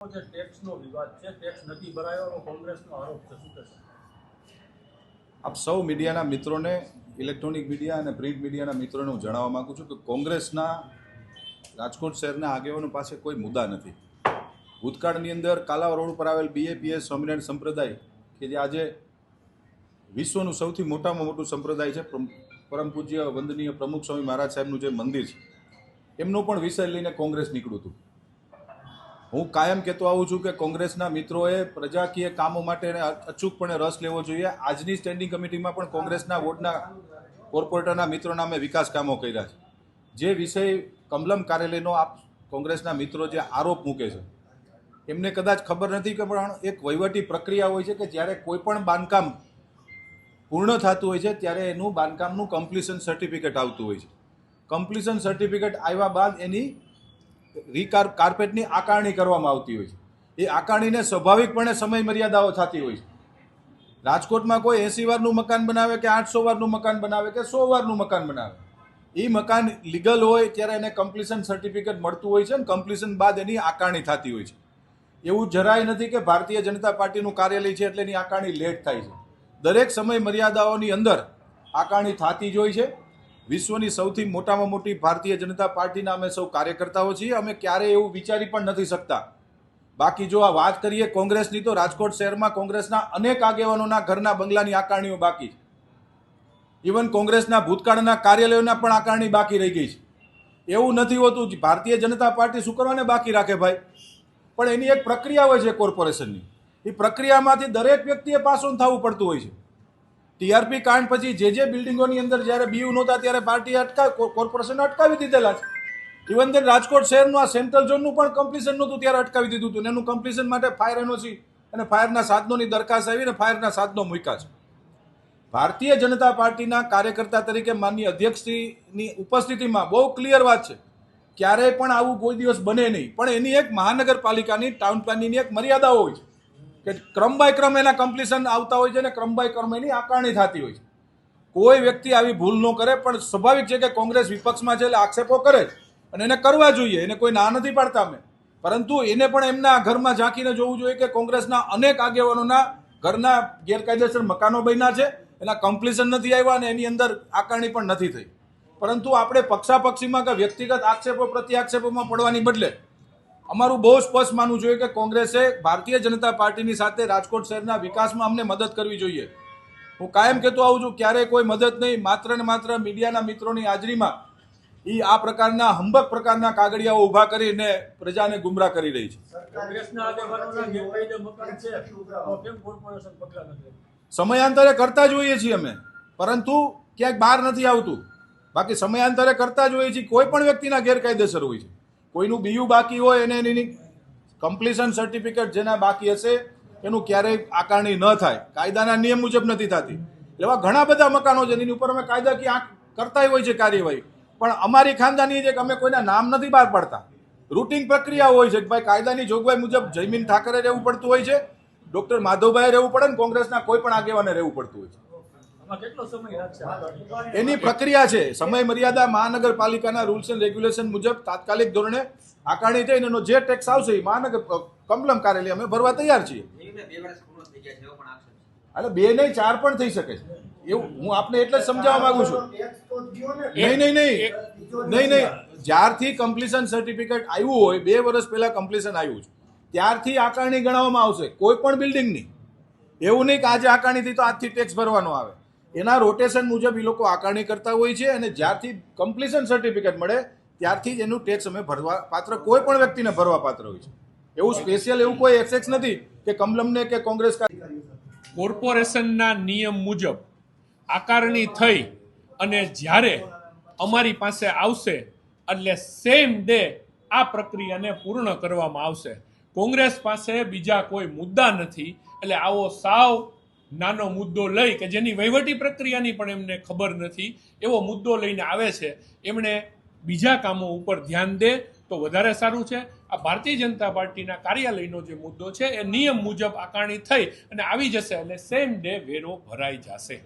જે ટેક્સનો વિવાદ છે, ટેક્સ નથી ભરાયો કોંગ્રેસનો આરોપ છે, શું કહેશો? આપ સૌ મીડિયાના મિત્રોને, ઇલેક્ટ્રોનિક મીડિયા અને પ્રિન્ટ મીડિયાના મિત્રોને હું જણાવવા માગું છું કે કોંગ્રેસના રાજકોટ શહેરના આગેવાનો પાસે કોઈ મુદ્દા નથી. ભૂતકાળની અંદર કાલાવ રોડ ઉપર આવેલ BAPS સ્વામિનારાયણ સંપ્રદાય કે જે આજે વિશ્વનું સૌથી મોટામાં મોટું સંપ્રદાય છે, પરમ પૂજ્ય વંદનીય પ્રમુખ સ્વામી મહારાજ સાહેબનું જે મંદિર છે, એમનો પણ વિષય લઈને કોંગ્રેસ નીકળ્યું હતું. હું કાયમ કહેતો આવું છું કે કોંગ્રેસના મિત્રોએ પ્રજાકીય કામો માટે અચૂકપણે રસ લેવો જોઈએ. આજની સ્ટેન્ડિંગ કમિટીમાં પણ કોંગ્રેસના વોર્ડના કોર્પોરેટરના મિત્રોના અમે વિકાસ કામો કર્યા છે. જે વિષય કમલમ કાર્યાલયનો આપ કોંગ્રેસના મિત્રો જે આરોપ મૂકે છે, એમને કદાચ ખબર નથી કે પણ એક વહીવટી પ્રક્રિયા હોય છે કે જ્યારે કોઈ પણ બાંધકામ પૂર્ણ થતું હોય છે ત્યારે એનું બાંધકામનું કમ્પ્લીશન સર્ટિફિકેટ આવતું હોય છે. કમ્પ્લીશન સર્ટિફિકેટ આવ્યા બાદ એની કાર્પેટની આકારણી કરવામાં આવતી હોય છે. એ આકારણીને સ્વાભાવિકપણે સમય મર્યાદાઓ થતી હોય છે. રાજકોટમાં કોઈ 80 વારનું મકાન બનાવે કે 800 વારનું મકાન બનાવે કે 100 વારનું મકાન બનાવે, એ મકાન લીગલ હોય ત્યારે એને કમ્પ્લીશન સર્ટિફિકેટ મળતું હોય છે અને કમ્પ્લીશન બાદ એની આકારણી થતી હોય છે. એવું જરાય નથી કે ભારતીય જનતા પાર્ટીનું કાર્યાલય છે એટલે એની આકારણી લેટ થાય છે. દરેક સમય મર્યાદાઓની અંદર આકારણી થતી જ હોય છે. વિશ્વની સૌથી મોટામાં મોટી ભારતીય જનતા પાર્ટીના અમે સૌ કાર્યકર્તાઓ છીએ. અમે ક્યારેય એવું વિચારી પણ નથી શકતા. બાકી જો આ વાત કરીએ કોંગ્રેસની, તો રાજકોટ શહેરમાં કોંગ્રેસના અનેક આગેવાનોના ઘરના બંગલાની આકારણીઓ બાકી છે. ઇવન કોંગ્રેસના ભૂતકાળના કાર્યાલયોના પણ આકારણી બાકી રહી ગઈ છે. એવું નથી હોતું ભારતીય જનતા પાર્ટી શું કરવાને બાકી રાખે ભાઈ, પણ એની એક પ્રક્રિયા હોય છે કોર્પોરેશનની. એ પ્રક્રિયામાંથી દરેક વ્યક્તિએ પાસ ઓન થવું પડતું હોય છે. TRP કાંડ પછી જે બિલ્ડિંગોની અંદર જ્યારે બીયુ નહોતા ત્યારે પાર્ટીએ કોર્પોરેશને અટકાવી દીધેલા છે. ઇવન તે રાજકોટ શહેરનું આ સેન્ટ્રલ ઝોનનું પણ કમ્પ્લીશન નહોતું ત્યારે અટકાવી દીધું હતું. એનું કમ્પ્લીશન માટે ફાયર NOC અને ફાયરના સાધનોની દરખાસ્ત આવીને ફાયરના સાધનો મૂક્યા છે. ભારતીય જનતા પાર્ટીના કાર્યકર્તા તરીકે માનનીય અધ્યક્ષની ઉપસ્થિતિમાં બહુ ક્લિયર વાત છે, ક્યારેય પણ આવું કોઈ દિવસ બને નહીં. પણ એની એક મહાનગરપાલિકાની ટાઉન પ્લાનિંગની એક મર્યાદાઓ હોય છે કે ક્રમ બાય ક્રમ એના કમ્પ્લીશન આવતા હોય છે અને ક્રમ બાય ક્રમ એની આકારણી થતી હોય છે. કોઈ વ્યક્તિ આવી ભૂલ ન કરે, પણ સ્વાભાવિક છે કે કોંગ્રેસ વિપક્ષમાં છે એટલે આક્ષેપો કરે અને એને કરવા જોઈએ. એને કોઈ ના નથી પાડતા અમે, પરંતુ એને પણ એમના ઘરમાં ઝાંકીને જોવું જોઈએ કે કોંગ્રેસના અનેક આગેવાનોના ઘરના ગેરકાયદેસર મકાનો બન્યા છે, એના કમ્પ્લીશન નથી આવ્યા અને એની અંદર આકારણી પણ નથી થઈ. પરંતુ આપણે પક્ષાપક્ષીમાં કે વ્યક્તિગત આક્ષેપો પ્રત્યાક્ષેપોમાં પડવાની બદલે અમારું બહુ સ્પષ્ટ માનવું જોઈએ કે કોંગ્રેસે ભારતીય જનતા પાર્ટીની સાથે રાજકોટ શહેરના વિકાસમાં અમને મદદ કરવી જોઈએ. હું કાયમ કહેતો આવું છું, ક્યારેય કોઈ મદદ નહીં, માત્ર ને માત્ર મીડિયાના મિત્રોની હાજરીમાં એ આ પ્રકારના હંબક પ્રકારના કાગળિયાઓ ઊભા કરીને પ્રજાને ગુમરાહ કરી રહી છે. કોંગ્રેસના આગેવાનોના ગેરકાયદે મકાન છે તો કેમ કોર્પોરેશન પગલાં નથી લેતું? સમયાંતરે કરતા જોઈએ છીએ અમે, પરંતુ ક્યાંક બહાર નથી આવતું. બાકી સમયાંતરે કરતા જોઈએ છીએ. કોઈ પણ વ્યક્તિના ગેરકાયદેસર હોય છે, કોઈનું બીયુ બાકી હોય એને એની કમ્પ્લીશન સર્ટિફિકેટ જેના બાકી હશે એનું ક્યારેય આકારણી ન થાય, કાયદાના નિયમ મુજબ નથી થતી. એવા ઘણા બધા મકાનો છે જેની ઉપર અમે કાયદાકીય કરતા હોય છે કાર્યવાહી, પણ અમારી ખાનદાની છે કે અમે કોઈના નામ નથી બહાર પાડતા. રૂટિન પ્રક્રિયા હોય છે કે ભાઈ કાયદાની જોગવાઈ મુજબ જયમીન ઠાકરે રહેવું પડતું હોય છે, ડોક્ટર માધવભાઈ રહેવું પડે ને કોંગ્રેસના કોઈ પણ આગેવાને રહેવું પડતું હોય છે. કેટલો સમય લાગશે? એની પ્રક્રિયા છે. સમય મર્યાદા મહાનગરપાલિકાના રૂલ્સ એન્ડ રેગ્યુલેશન મુજબ તાત્કાલિક ધોરણે આકારણી થઈને એનો જે ટેક્સ આવશે એ મહાનગર કમલમ કાર્યાલય અમે ભરવા તૈયાર છીએ. એટલે 2 નહીં 4 પણ થઈ શકે છે. એવું હું આપને એટલે જ સમજાવવા માંગુ છું. નહીં, જ્યારથી કમ્પ્લીશન સર્ટિફિકેટ આવ્યું હોય, 2 વર્ષ પહેલા કમ્પ્લીશન આવ્યું છે, ત્યારથી આકારણી ગણવામાં આવશે કોઈ પણ બિલ્ડિંગની. એવું નહીં કે આજે આકારણી થઈ તો આજથી ટેક્સ ભરવાનો આવે. એના રોટેશન મુજબ એ લોકો આકારણી કરતા હોય છે અને જ્યારથી કમ્પ્લીશન સર્ટિફિકેટ મળે ત્યારથી જ એનું ટેક્સ અમે ભરવા પાત્ર, કોઈ પણ વ્યક્તિને ભરવા પાત્ર હોય છે. એવું સ્પેશિયલ એવું કોઈ એક્સેસ નથી કે કમલમને કે કોંગ્રેસ. કોર્પોરેશનના નિયમ મુજબ આકારણી થઈ અને જ્યારે અમારી પાસે આવશે એટલે સેમ ડે આ પ્રક્રિયાને પૂર્ણ કરવામાં આવશે. કોંગ્રેસ પાસે બીજા કોઈ મુદ્દા નથી. એટલે આવો સાવ નાનો મુદ્દો લઈ કે જેની વહીવટી પ્રક્રિયાની પણ એમને ખબર નથી એવો મુદ્દો લઈને આવે છે. એમણે બીજા કામો ઉપર ધ્યાન દે તો વધારે સારું છે. આ ભારતીય જનતા પાર્ટીના કાર્યાલયનો જે મુદ્દો છે એ નિયમ મુજબ આકારણી થઈ અને આવી જશે એટલે સેમ ડે વેરો ભરાઈ જશે.